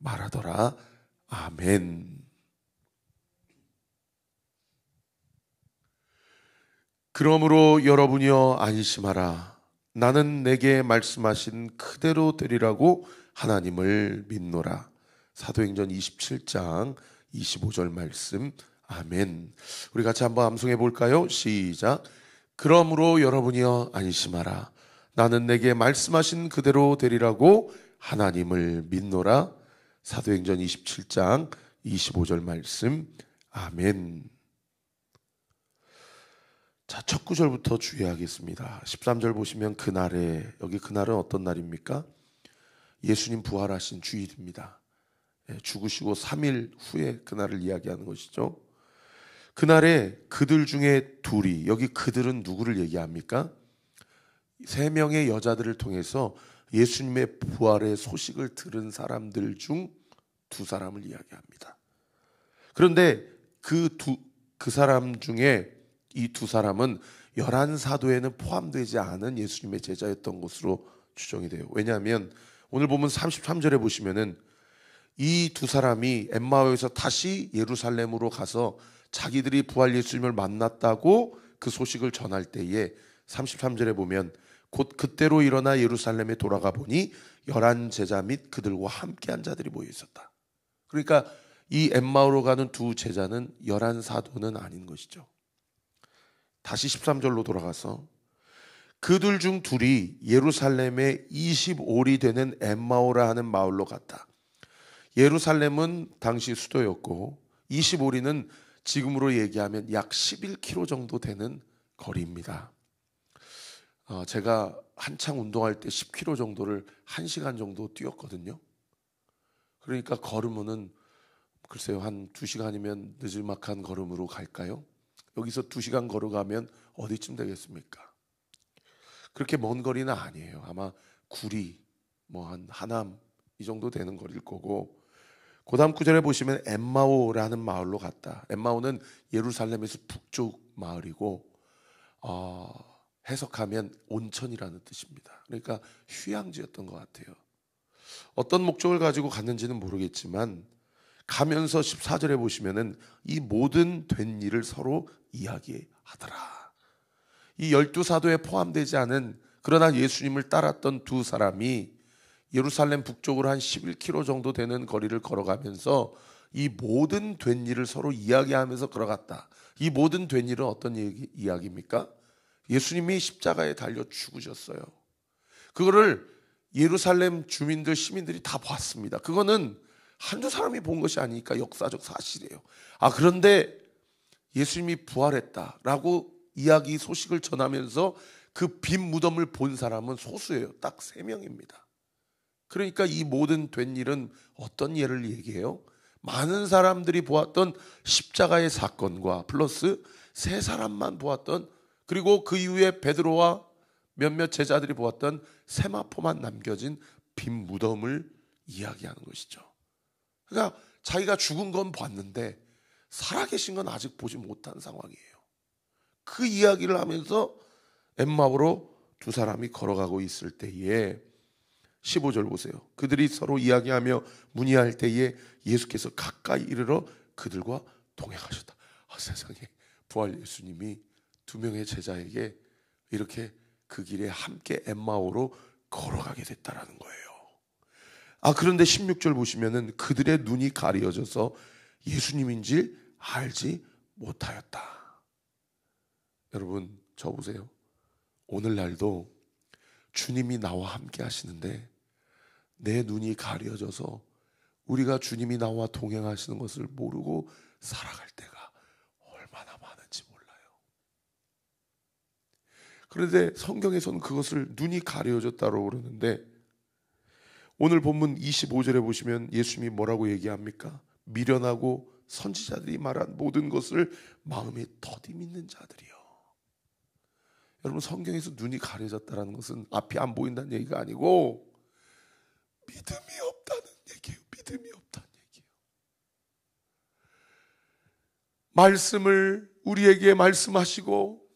말하더라. 아멘. 그러므로 여러분이여 안심하라. 나는 내게 말씀하신 그대로 되리라고 하나님을 믿노라. 사도행전 27장 25절 말씀. 아멘. 우리 같이 한번 암송해 볼까요? 시작. 그러므로 여러분이여 안심하라. 나는 내게 말씀하신 그대로 되리라고 하나님을 믿노라. 사도행전 27장 25절 말씀. 아멘. 자, 첫 구절부터 주의하겠습니다. 13절 보시면 그날에, 여기 그날은 어떤 날입니까? 예수님 부활하신 주일입니다. 죽으시고 3일 후에 그날을 이야기하는 것이죠. 그날에 그들 중에 둘이, 여기 그들은 누구를 얘기합니까? 3명의 여자들을 통해서 예수님의 부활의 소식을 들은 사람들 중 2사람을 이야기합니다. 그런데 그 사람 중에 이 2사람은 11사도에는 포함되지 않은 예수님의 제자였던 것으로 추정이 돼요. 왜냐하면 오늘 보면 33절에 보시면은 이 2사람이 엠마오에서 다시 예루살렘으로 가서 자기들이 부활 예수님을 만났다고 그 소식을 전할 때에 33절에 보면 곧 그때로 일어나 예루살렘에 돌아가 보니 11 제자 및 그들과 함께한 자들이 모여 있었다. 그러니까 이 엠마오로 가는 2 제자는 11사도는 아닌 것이죠. 다시 13절로 돌아가서 그들 중 둘이 예루살렘에 25리 되는 엠마오라 하는 마을로 갔다. 예루살렘은 당시 수도였고 25리는 지금으로 얘기하면 약 11km 정도 되는 거리입니다. 제가 한창 운동할 때 10km 정도를 1시간 정도 뛰었거든요. 그러니까 걸으면은 글쎄요, 한 2시간이면 느즈막한 걸음으로 갈까요? 여기서 2시간 걸어가면 어디쯤 되겠습니까? 그렇게 먼 거리는 아니에요. 아마 구리, 한 하남 이 정도 되는 거리일 거고, 그 다음 구절에 보시면 엠마오라는 마을로 갔다. 엠마오는 예루살렘에서 북쪽 마을이고 해석하면 온천이라는 뜻입니다. 그러니까 휴양지였던 것 같아요. 어떤 목적을 가지고 갔는지는 모르겠지만 가면서 14절에 보시면은 이 모든 된 일을 서로 이야기하더라. 이 12사도에 포함되지 않은 그러나 예수님을 따랐던 2사람이 예루살렘 북쪽으로 한 11km 정도 되는 거리를 걸어가면서 이 모든 된 일을 서로 이야기하면서 걸어갔다. 이 모든 된 일은 어떤 이야기입니까? 예수님이 십자가에 달려 죽으셨어요. 그거를 예루살렘 주민들, 시민들이 다 봤습니다. 그거는 한두 사람이 본 것이 아니니까 역사적 사실이에요. 그런데 예수님이 부활했다라고 이야기 소식을 전하면서 그 빈 무덤을 본 사람은 소수예요. 딱 3명입니다. 그러니까 이 모든 된 일은 어떤 예를 얘기해요? 많은 사람들이 보았던 십자가의 사건과 플러스 3사람만 보았던, 그리고 그 이후에 베드로와 몇몇 제자들이 보았던 세마포만 남겨진 빈 무덤을 이야기하는 것이죠. 그러니까 자기가 죽은 건 봤는데 살아계신 건 아직 보지 못한 상황이에요. 그 이야기를 하면서 엠마오로 2사람이 걸어가고 있을 때에 15절 보세요. 그들이 서로 이야기하며 문의할 때에 예수께서 가까이 이르러 그들과 동행하셨다. 세상에, 부활 예수님이 2명의 제자에게 이렇게 그 길에 함께 엠마오로 걸어가게 됐다라는 거예요. 그런데 16절 보시면은 그들의 눈이 가려져서 예수님인지 알지 못하였다. 여러분, 저 보세요. 오늘날도 주님이 나와 함께 하시는데 내 눈이 가려져서 우리가 주님이 나와 동행하시는 것을 모르고 살아갈 때가 얼마나 많은지 몰라요. 그런데 성경에서는 그것을 눈이 가려졌다고 그러는데 오늘 본문 25절에 보시면 예수님이 뭐라고 얘기합니까? 미련하고 선지자들이 말한 모든 것을 마음에 더디 믿는 자들이요. 여러분, 성경에서 눈이 가려졌다는 것은 앞이 안 보인다는 얘기가 아니고 믿음이 없다는 얘기예요. 믿음이 없다는 얘기예요. 말씀을 우리에게 말씀하시고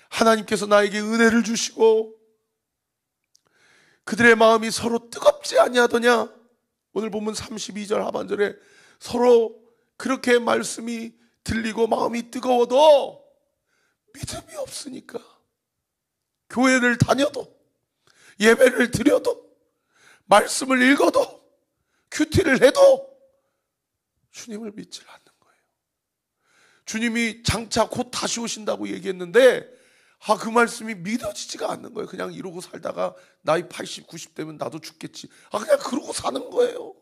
하나님께서 나에게 은혜를 주시고 그들의 마음이 서로 뜨겁지 아니하더냐? 오늘 본문 32절 하반절에 서로 그렇게 말씀이 들리고 마음이 뜨거워도 믿음이 없으니까 교회를 다녀도 예배를 드려도 말씀을 읽어도 큐티를 해도 주님을 믿질 않는 거예요. 주님이 장차 곧 다시 오신다고 얘기했는데 그 말씀이 믿어지지가 않는 거예요. 그냥 이러고 살다가 나이 80, 90 되면 나도 죽겠지. 그냥 그러고 사는 거예요.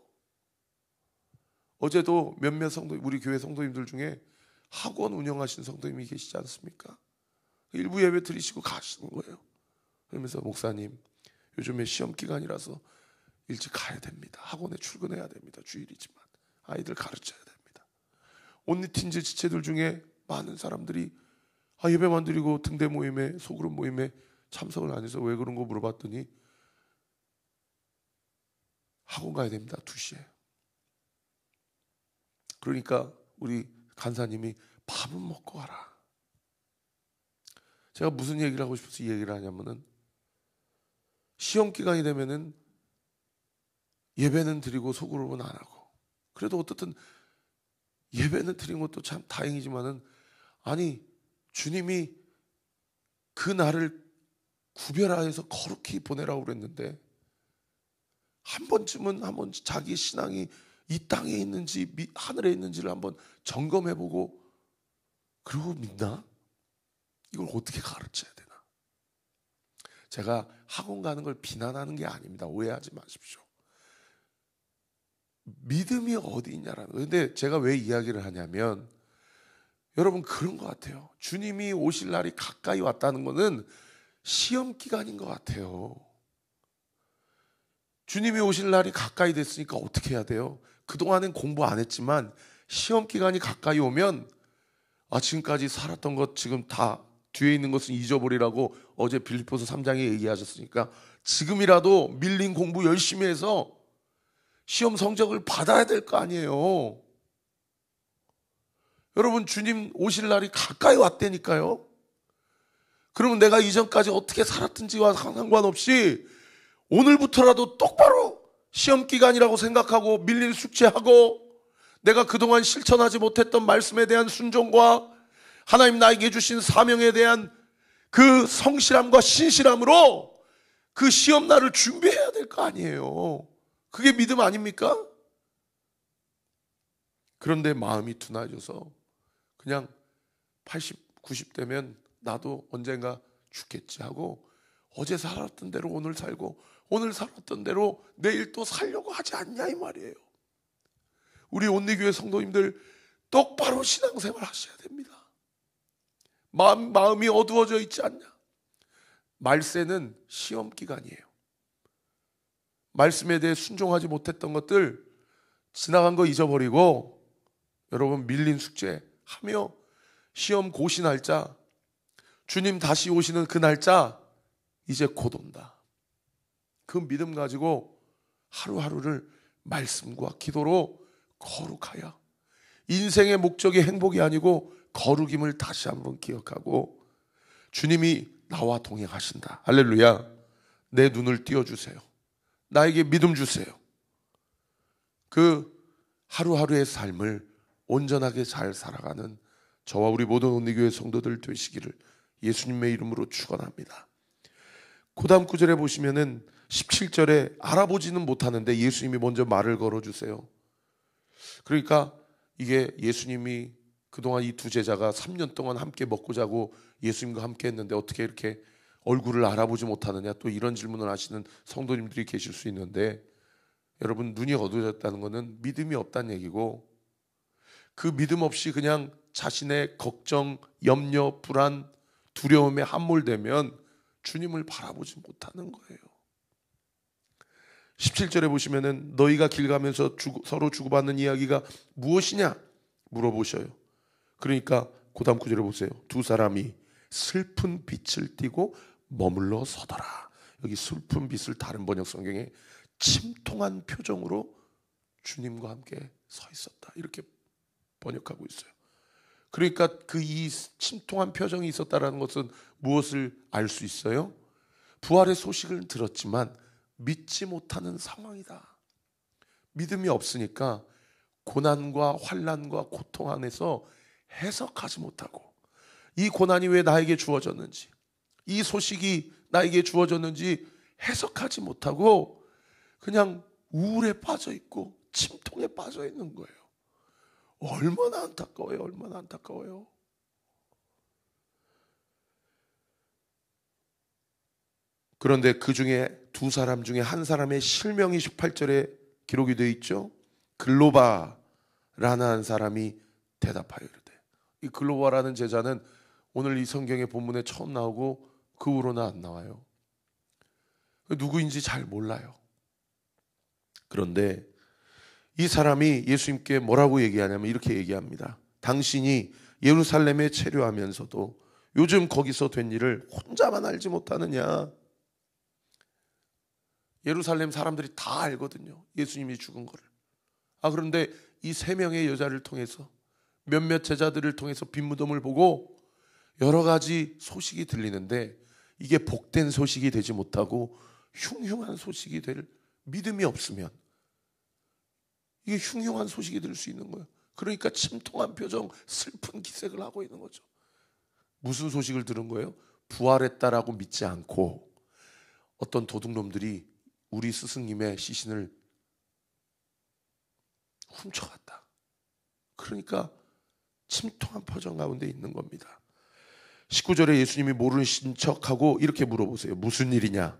어제도 몇몇 우리 교회 성도님들 중에 학원 운영하신 성도님이 계시지 않습니까? 일부 예배 드리시고 가시는 거예요. 그러면서 목사님, 요즘에 시험 기간이라서 일찍 가야 됩니다. 학원에 출근해야 됩니다. 주일이지만 아이들 가르쳐야 됩니다. 온리틴즈 지체들 중에 많은 사람들이 예배만 드리고 등대 모임에, 소그룹 모임에 참석을 안 해서 왜 그런 거 물어봤더니 학원 가야 됩니다. 2시에. 그러니까 우리 간사님이 밥은 먹고 가라. 제가 무슨 얘기를 하고 싶어서 이 얘기를 하냐면은 시험 기간이 되면은 예배는 드리고 소그룹은 안 하고, 그래도 어떻든 예배는 드린 것도 참 다행이지만은 주님이 그 날을 구별하여서 거룩히 보내라고 그랬는데 한 번쯤은 자기 신앙이 이 땅에 있는지 하늘에 있는지를 한번 점검해보고 그러고 믿나? 이걸 어떻게 가르쳐야 되나? 제가 학원 가는 걸 비난하는 게 아닙니다. 오해하지 마십시오. 믿음이 어디 있냐라는 거예요. 근데 제가 왜 이야기를 하냐면 여러분 그런 것 같아요. 주님이 오실 날이 가까이 왔다는 것은 시험 기간인 것 같아요. 주님이 오실 날이 가까이 됐으니까 어떻게 해야 돼요? 그동안은 공부 안 했지만 시험 기간이 가까이 오면 지금까지 살았던 것 지금 다 뒤에 있는 것은 잊어버리라고 어제 빌립보서 3장에 얘기하셨으니까 지금이라도 밀린 공부 열심히 해서 시험 성적을 받아야 될 거 아니에요. 여러분 주님 오실 날이 가까이 왔다니까요. 그러면 내가 이전까지 어떻게 살았든지와 상관없이 오늘부터라도 똑바로 시험 기간이라고 생각하고 밀린 숙제하고 내가 그동안 실천하지 못했던 말씀에 대한 순종과 하나님 나에게 주신 사명에 대한 그 성실함과 신실함으로 그 시험날을 준비해야 될 거 아니에요. 그게 믿음 아닙니까? 그런데 마음이 둔해져서 그냥 80, 90 되면 나도 언젠가 죽겠지 하고 어제 살았던 대로 오늘 살고 오늘 살았던 대로 내일 또 살려고 하지 않냐 이 말이에요. 우리 온리교회 성도님들 똑바로 신앙생활 하셔야 됩니다. 마음이 어두워져 있지 않냐. 말세는 시험 기간이에요. 말씀에 대해 순종하지 못했던 것들 지나간 거 잊어버리고 여러분 밀린 숙제 하며 시험 고시 날짜, 주님 다시 오시는 그 날짜 이제 곧 온다. 그 믿음 가지고 하루하루를 말씀과 기도로 거룩하여 인생의 목적이 행복이 아니고 거룩임을 다시 한번 기억하고 주님이 나와 동행하신다. 할렐루야. 내 눈을 띄워주세요. 나에게 믿음 주세요. 그 하루하루의 삶을 온전하게 잘 살아가는 저와 우리 모든 온리교회 성도들 되시기를 예수님의 이름으로 축원합니다. 그 다음 구절에 보시면은 17절에 알아보지는 못하는데 예수님이 먼저 말을 걸어주세요. 그러니까 이게 예수님이 그동안 이 두 제자가 3년 동안 함께 먹고 자고 예수님과 함께 했는데 어떻게 이렇게 얼굴을 알아보지 못하느냐, 또 이런 질문을 하시는 성도님들이 계실 수 있는데 여러분 눈이 어두워졌다는 것은 믿음이 없다는 얘기고 그 믿음 없이 그냥 자신의 걱정, 염려, 불안, 두려움에 함몰되면 주님을 바라보지 못하는 거예요. 17절에 보시면은 너희가 길 가면서 서로 주고받는 이야기가 무엇이냐 물어보셔요. 그러니까 그 다음 구절에 보세요. 두 사람이 슬픈 빛을 띠고 머물러 서더라. 여기 슬픈 빛을 다른 번역 성경에 침통한 표정으로 주님과 함께 서 있었다 이렇게 번역하고 있어요. 그러니까 그 이 침통한 표정이 있었다라는 것은 무엇을 알 수 있어요? 부활의 소식을 들었지만 믿지 못하는 상황이다. 믿음이 없으니까 고난과 환난과 고통 안에서 해석하지 못하고, 이 고난이 왜 나에게 주어졌는지, 이 소식이 나에게 주어졌는지 해석하지 못하고 그냥 우울에 빠져 있고 침통에 빠져 있는 거예요. 얼마나 안타까워요. 얼마나 안타까워요. 그런데 그 중에 두 사람 중에 한 사람의 실명이 18절에 기록이 되어 있죠. 글로바라는 한 사람이 대답하여 이르되, 이 글로바라는 제자는 오늘 이 성경의 본문에 처음 나오고 그 후로는 안 나와요. 누구인지 잘 몰라요. 그런데 이 사람이 예수님께 뭐라고 얘기하냐면 이렇게 얘기합니다. 당신이 예루살렘에 체류하면서도 요즘 거기서 된 일을 혼자만 알지 못하느냐. 예루살렘 사람들이 다 알거든요, 예수님이 죽은 거를. 그런데 이 세 명의 여자를 통해서, 몇몇 제자들을 통해서 빈무덤을 보고 여러 가지 소식이 들리는데 이게 복된 소식이 되지 못하고 흉흉한 소식이 될 믿음이 없으면 이게 흉흉한 소식이 될 수 있는 거예요. 그러니까 침통한 표정, 슬픈 기색을 하고 있는 거죠. 무슨 소식을 들은 거예요? 부활했다라고 믿지 않고 어떤 도둑놈들이 우리 스승님의 시신을 훔쳐갔다. 그러니까 침통한 표정 가운데 있는 겁니다. 19절에 예수님이 모르신 척하고 이렇게 물어보세요. 무슨 일이냐?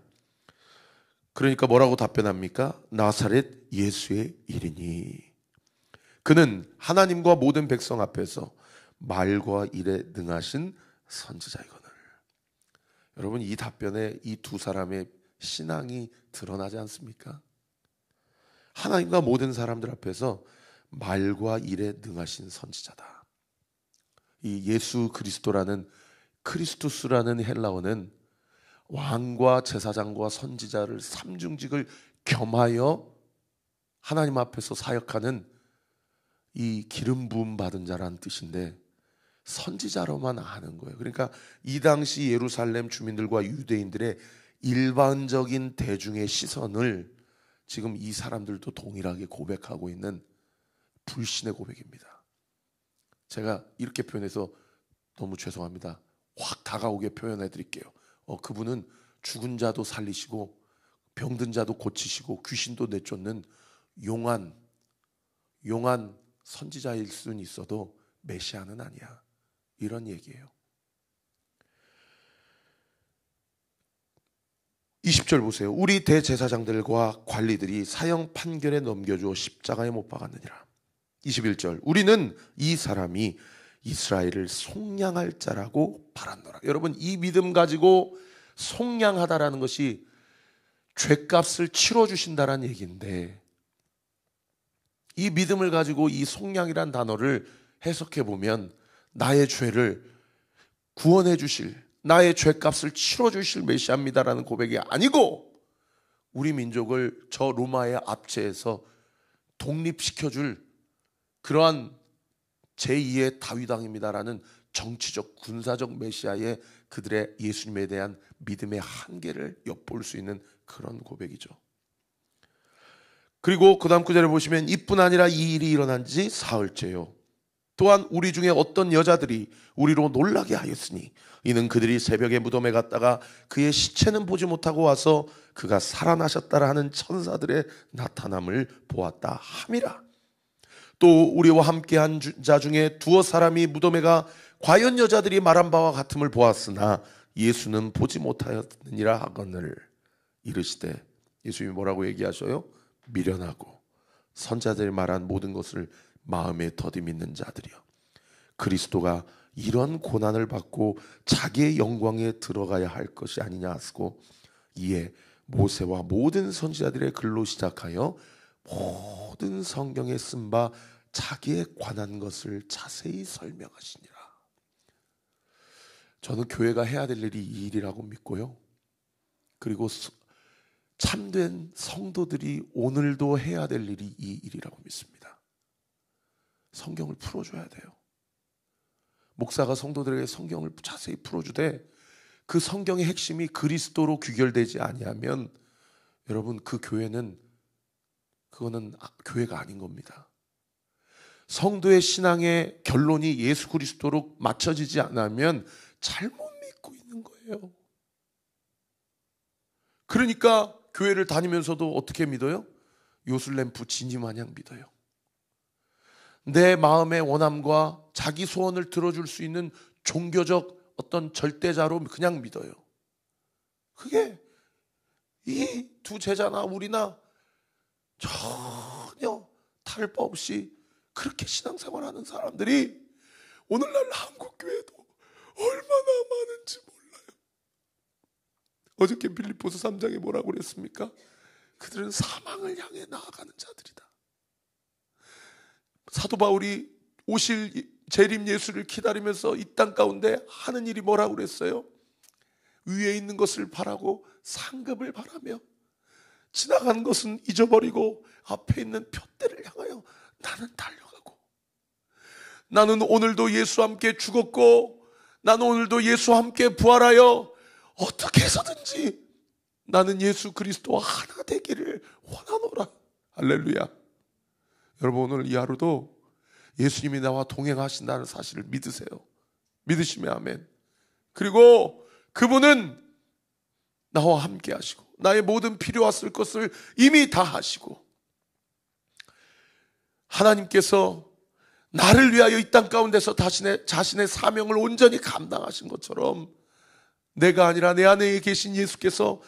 그러니까 뭐라고 답변합니까? 나사렛 예수의 일이니. 그는 하나님과 모든 백성 앞에서 말과 일에 능하신 선지자이거늘. 여러분, 이 답변에 이 두 사람의 신앙이 드러나지 않습니까? 하나님과 모든 사람들 앞에서 말과 일에 능하신 선지자다. 이 예수 그리스도라는, 크리스투스라는 헬라어는 왕과 제사장과 선지자를 삼중직을 겸하여 하나님 앞에서 사역하는 이 기름 부음 받은 자라는 뜻인데, 선지자로만 아는 거예요. 그러니까 이 당시 예루살렘 주민들과 유대인들의 일반적인 대중의 시선을 지금 이 사람들도 동일하게 고백하고 있는 불신의 고백입니다. 제가 이렇게 표현해서 너무 죄송합니다. 확 다가오게 표현해 드릴게요. 그분은 죽은 자도 살리시고 병든 자도 고치시고 귀신도 내쫓는 용한 선지자일 수는 있어도 메시아는 아니야, 이런 얘기예요. 20절 보세요. 우리 대제사장들과 관리들이 사형 판결에 넘겨주어 십자가에 못 박았느니라. 21절, 우리는 이 사람이 이스라엘을 속량할 자라고 바랐노라. 여러분, 이 믿음 가지고 속량하다라는 것이 죄값을 치러주신다라는 얘기인데, 이 믿음을 가지고 이 속량이란 단어를 해석해 보면 나의 죄를 구원해 주실, 나의 죄값을 치러주실 메시아입니다라는 고백이 아니고, 우리 민족을 저 로마의 압제에서 독립시켜줄 그러한 제2의 다윗왕입니다라는 정치적 군사적 메시아의 그들의 예수님에 대한 믿음의 한계를 엿볼 수 있는 그런 고백이죠. 그리고 그 다음 구절을 보시면 이뿐 아니라 이 일이 일어난 지 사흘째요. 또한 우리 중에 어떤 여자들이 우리로 놀라게 하였으니 이는 그들이 새벽에 무덤에 갔다가 그의 시체는 보지 못하고 와서 그가 살아나셨다라 하는 천사들의 나타남을 보았다 함이라. 또 우리와 함께한 자 중에 두어 사람이 무덤에 가 과연 여자들이 말한 바와 같음을 보았으나 예수는 보지 못하였느니라 하거늘. 이르시되, 예수님이 뭐라고 얘기하셔요? 미련하고 선자들이 말한 모든 것을 마음에 더디 믿는 자들이여, 그리스도가 이런 고난을 받고 자기의 영광에 들어가야 할 것이 아니냐 하시고, 이에 모세와 모든 선지자들의 글로 시작하여 모든 성경에 쓴 바 자기에 관한 것을 자세히 설명하시니라. 저는 교회가 해야 될 일이 이 일이라고 믿고요, 그리고 참된 성도들이 오늘도 해야 될 일이 이 일이라고 믿습니다. 성경을 풀어줘야 돼요. 목사가 성도들에게 성경을 자세히 풀어주되 그 성경의 핵심이 그리스도로 귀결되지 아니하면 여러분, 그 교회는 그거는 교회가 아닌 겁니다. 성도의 신앙의 결론이 예수 그리스도로 맞춰지지 않으면 잘못 믿고 있는 거예요. 그러니까 교회를 다니면서도 어떻게 믿어요? 요술램프 지니 마냥 믿어요. 내 마음의 원함과 자기 소원을 들어줄 수 있는 종교적 어떤 절대자로 그냥 믿어요. 그게 이 두 제자나 우리나 전혀 다를 바 없이 그렇게 신앙생활하는 사람들이 오늘날 한국교회도 얼마나 많은지 몰라요. 어저께 빌립보서 3장에 뭐라고 그랬습니까? 그들은 사망을 향해 나아가는 자들이다. 사도 바울이 오실 재림 예수를 기다리면서 이 땅 가운데 하는 일이 뭐라고 그랬어요? 위에 있는 것을 바라고 상급을 바라며 지나간 것은 잊어버리고 앞에 있는 표대를 향하여 나는 달려가고, 나는 오늘도 예수와 함께 죽었고 나는 오늘도 예수와 함께 부활하여 어떻게 해서든지 나는 예수 그리스도와 하나 되기를 원하노라. 할렐루야. 여러분, 오늘 이 하루도 예수님이 나와 동행하신다는 사실을 믿으세요. 믿으시면 아멘. 그리고 그분은 나와 함께 하시고 나의 모든 필요했을 것을 이미 다 하시고, 하나님께서 나를 위하여 이 땅 가운데서 자신의 사명을 온전히 감당하신 것처럼 내가 아니라 내 안에 계신 예수께서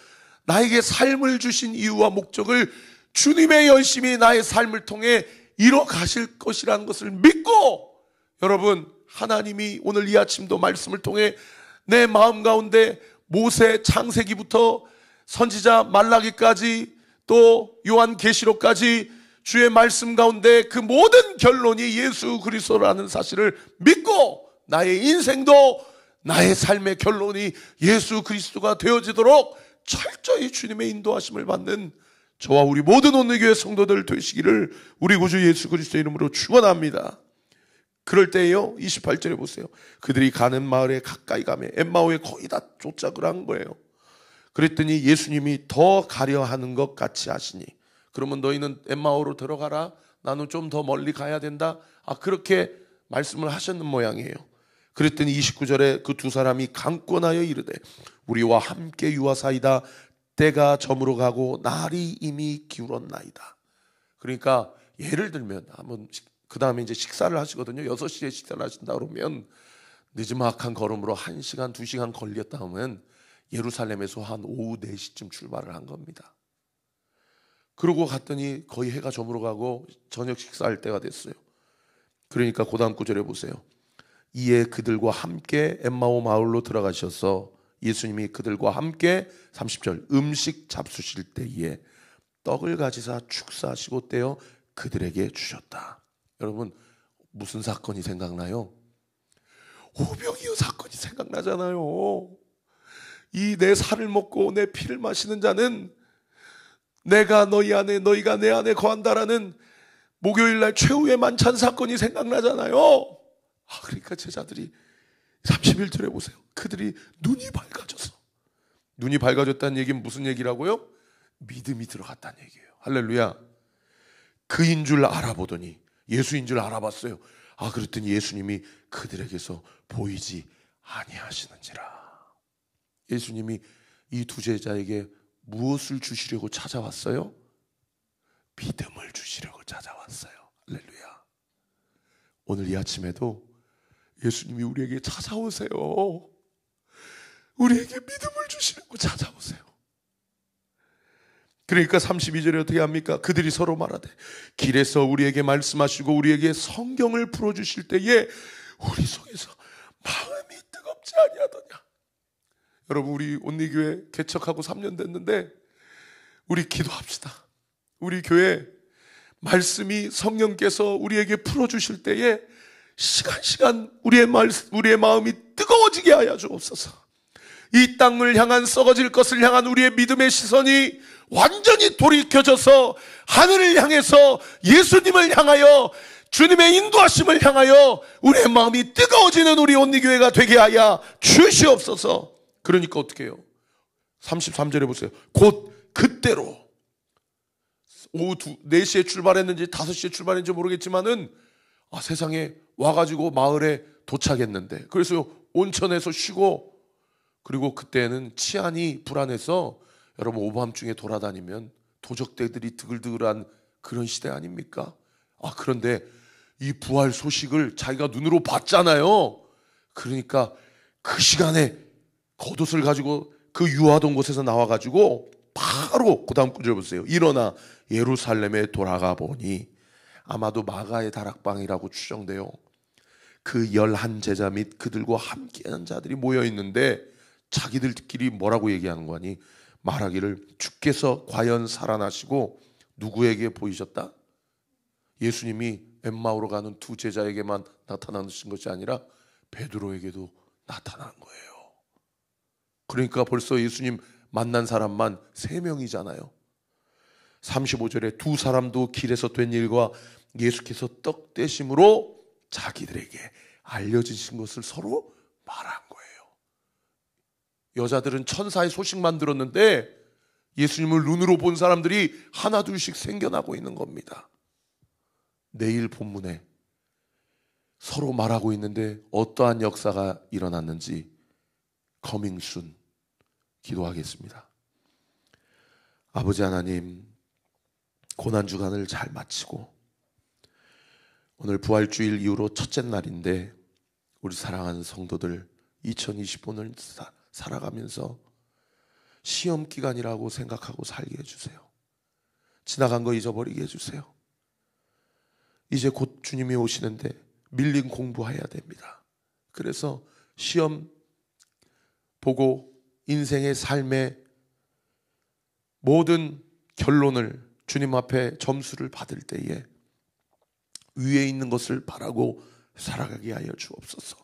나에게 삶을 주신 이유와 목적을 주님의 열심히 나의 삶을 통해 이뤄 가실 것이라는 것을 믿고, 여러분, 하나님이 오늘 이 아침도 말씀을 통해 내 마음 가운데 모세 창세기부터 선지자 말라기까지 또 요한계시록까지 주의 말씀 가운데 그 모든 결론이 예수 그리스도라는 사실을 믿고 나의 인생도 나의 삶의 결론이 예수 그리스도가 되어지도록 철저히 주님의 인도하심을 받는 저와 우리 모든 온누교회 성도들 되시기를 우리 구주 예수 그리스도 이름으로 축원합니다. 그럴 때에요, 28절에 보세요. 그들이 가는 마을에 가까이 가며 엠마오에 거의 다 도착을 한 거예요. 그랬더니 예수님이 더 가려 하는 것 같이 하시니, 그러면 너희는 엠마오로 들어가라, 나는 좀 더 멀리 가야 된다, 그렇게 말씀을 하셨는 모양이에요. 그랬더니 29절에 그 두 사람이 강권하여 이르되 우리와 함께 유하사이다. 때가 저물어 가고 날이 이미 기울었나이다. 그러니까 예를 들면 한번 그 다음에 이제 식사를 하시거든요. 6시에 식사를 하신다 그러면 늦지막한 걸음으로 1시간 2시간 걸렸다 하면 예루살렘에서 한 오후 4시쯤 출발을 한 겁니다. 그러고 갔더니 거의 해가 저물어 가고 저녁 식사할 때가 됐어요. 그러니까 그 다음 구절에 보세요. 이에 그들과 함께 엠마오 마을로 들어가셔서 예수님이 그들과 함께 30절 음식 잡수실 때에 떡을 가지사 축사하시고 떼어 그들에게 주셨다. 여러분, 무슨 사건이 생각나요? 오병이어 사건이 생각나잖아요. 이 내 살을 먹고 내 피를 마시는 자는 내가 너희 안에 너희가 내 안에 거한다라는 목요일날 최후의 만찬 사건이 생각나잖아요. 그러니까 제자들이 31절에 보세요. 그들이 눈이 밝아져서, 눈이 밝아졌다는 얘기는 무슨 얘기라고요? 믿음이 들어갔다는 얘기예요. 할렐루야. 그인 줄 알아보더니 예수인 줄 알아봤어요. 그랬더니 예수님이 그들에게서 보이지 아니하시는지라. 예수님이 이 두 제자에게 무엇을 주시려고 찾아왔어요? 믿음을 주시려고 찾아왔어요. 할렐루야. 오늘 이 아침에도 예수님이 우리에게 찾아오세요. 우리에게 믿음을 주시려고 찾아오세요. 그러니까 32절에 어떻게 합니까? 그들이 서로 말하되 길에서 우리에게 말씀하시고 우리에게 성경을 풀어주실 때에 우리 속에서 마음이 뜨겁지 아니하더냐. 여러분, 우리 온리교회 개척하고 3년 됐는데 우리 기도합시다. 우리 교회 말씀이 성령께서 우리에게 풀어주실 때에 시간 우리의 마음이 뜨거워지게 하여 주옵소서. 이 땅을 향한 썩어질 것을 향한 우리의 믿음의 시선이 완전히 돌이켜져서 하늘을 향해서 예수님을 향하여 주님의 인도하심을 향하여 우리의 마음이 뜨거워지는 우리 온리교회가 되게 하여 주시옵소서. 그러니까 어떻게 해요? 33절에 보세요. 곧 그때로 오후 4시에 출발했는지 5시에 출발했는지 모르겠지만은 세상에 와가지고 마을에 도착했는데, 그래서 온천에서 쉬고, 그리고 그때는 치안이 불안해서 여러분 오밤중에 돌아다니면 도적대들이 드글드글한 그런 시대 아닙니까? 그런데 이 부활 소식을 자기가 눈으로 봤잖아요. 그러니까 그 시간에 겉옷을 가지고 그 유하던 곳에서 나와가지고 바로 그 다음 구절 보세요. 일어나 예루살렘에 돌아가 보니, 아마도 마가의 다락방이라고 추정돼요. 그 11제자 및 그들과 함께한 자들이 모여 있는데 자기들끼리 뭐라고 얘기하는 거니? 말하기를 주께서 과연 살아나시고 누구에게 보이셨다? 예수님이 엠마오로 가는 2 제자에게만 나타나신 것이 아니라 베드로에게도 나타난 거예요. 그러니까 벌써 예수님 만난 사람만 3명이잖아요. 35절에 2 사람도 길에서 된 일과 예수께서 떡 떼심으로 자기들에게 알려주신 것을 서로 말한 거예요. 여자들은 천사의 소식만 들었는데 예수님을 눈으로 본 사람들이 하나둘씩 생겨나고 있는 겁니다. 내일 본문에 서로 말하고 있는데 어떠한 역사가 일어났는지 커밍 순 기도하겠습니다. 아버지 하나님, 고난주간을 잘 마치고 오늘 부활주일 이후로 첫째 날인데 우리 사랑하는 성도들 2025년을 살아가면서 시험 기간이라고 생각하고 살게 해주세요. 지나간 거 잊어버리게 해주세요. 이제 곧 주님이 오시는데 밀린 공부해야 됩니다. 그래서 시험 보고 인생의 삶의 모든 결론을 주님 앞에 점수를 받을 때에 위에 있는 것을 바라고 살아가게 하여 주옵소서.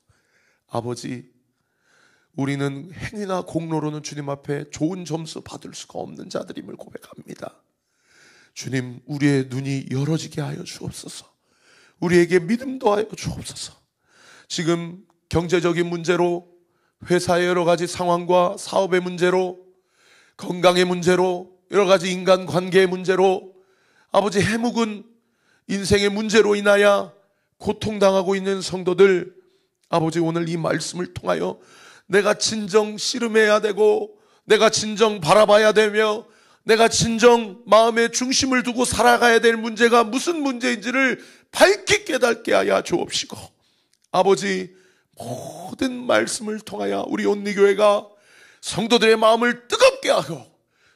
아버지, 우리는 행위나 공로로는 주님 앞에 좋은 점수 받을 수가 없는 자들임을 고백합니다. 주님, 우리의 눈이 열어지게 하여 주옵소서. 우리에게 믿음도 하여 주옵소서. 지금 경제적인 문제로, 회사의 여러 가지 상황과 사업의 문제로, 건강의 문제로, 여러 가지 인간관계의 문제로, 아버지 해묵은 인생의 문제로 인하여 고통당하고 있는 성도들, 아버지 오늘 이 말씀을 통하여 내가 진정 씨름해야 되고, 내가 진정 바라봐야 되며, 내가 진정 마음의 중심을 두고 살아가야 될 문제가 무슨 문제인지를 밝히 깨닫게 하여 주옵시고, 아버지 모든 말씀을 통하여 우리 온리교회가 성도들의 마음을 뜨겁게 하고,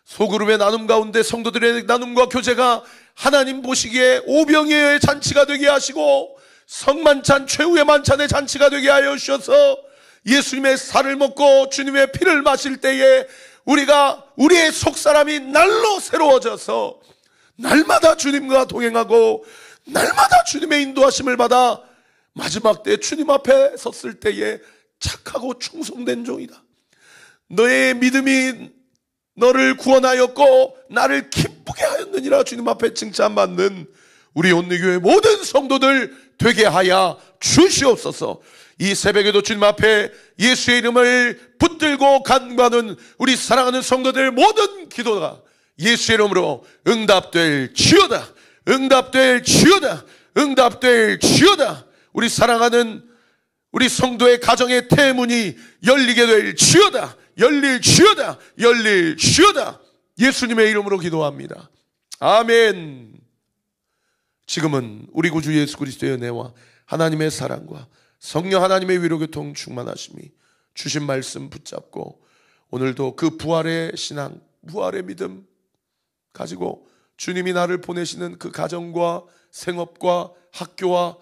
소그룹의 나눔 가운데 성도들의 나눔과 교제가 하나님 보시기에 오병이어의 잔치가 되게 하시고 성만찬 최후의 만찬의 잔치가 되게 하여 주셔서 예수님의 살을 먹고 주님의 피를 마실 때에 우리가 우리의 속사람이 날로 새로워져서 날마다 주님과 동행하고 날마다 주님의 인도하심을 받아 마지막 때 주님 앞에 섰을 때에 착하고 충성된 종이다, 너의 믿음이 너를 구원하였고 나를 기쁘게 하였느니라 주님 앞에 칭찬받는 우리 온리교회 모든 성도들 되게 하여 주시옵소서. 이 새벽에도 주님 앞에 예수의 이름을 붙들고 간구하는 우리 사랑하는 성도들 모든 기도가 예수의 이름으로 응답될 지어다, 응답될 지어다, 응답될 지어다. 우리 사랑하는 우리 성도의 가정의 태문이 열리게 될 지어다, 열릴 지어다, 열릴 지어다. 예수님의 이름으로 기도합니다. 아멘. 지금은 우리 구주 예수 그리스도의 은혜와 하나님의 사랑과 성령 하나님의 위로교통 충만하심이 주신 말씀 붙잡고 오늘도 그 부활의 신앙, 부활의 믿음 가지고 주님이 나를 보내시는 그 가정과 생업과 학교와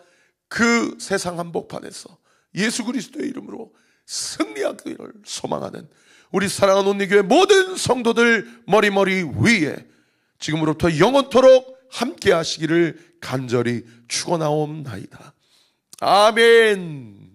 그 세상 한복판에서 예수 그리스도의 이름으로 승리하기를 소망하는 우리 사랑하는 온리교회 모든 성도들 머리머리 위에 지금으로부터 영원토록 함께 하시기를 간절히 축원하옵나이다. 아멘.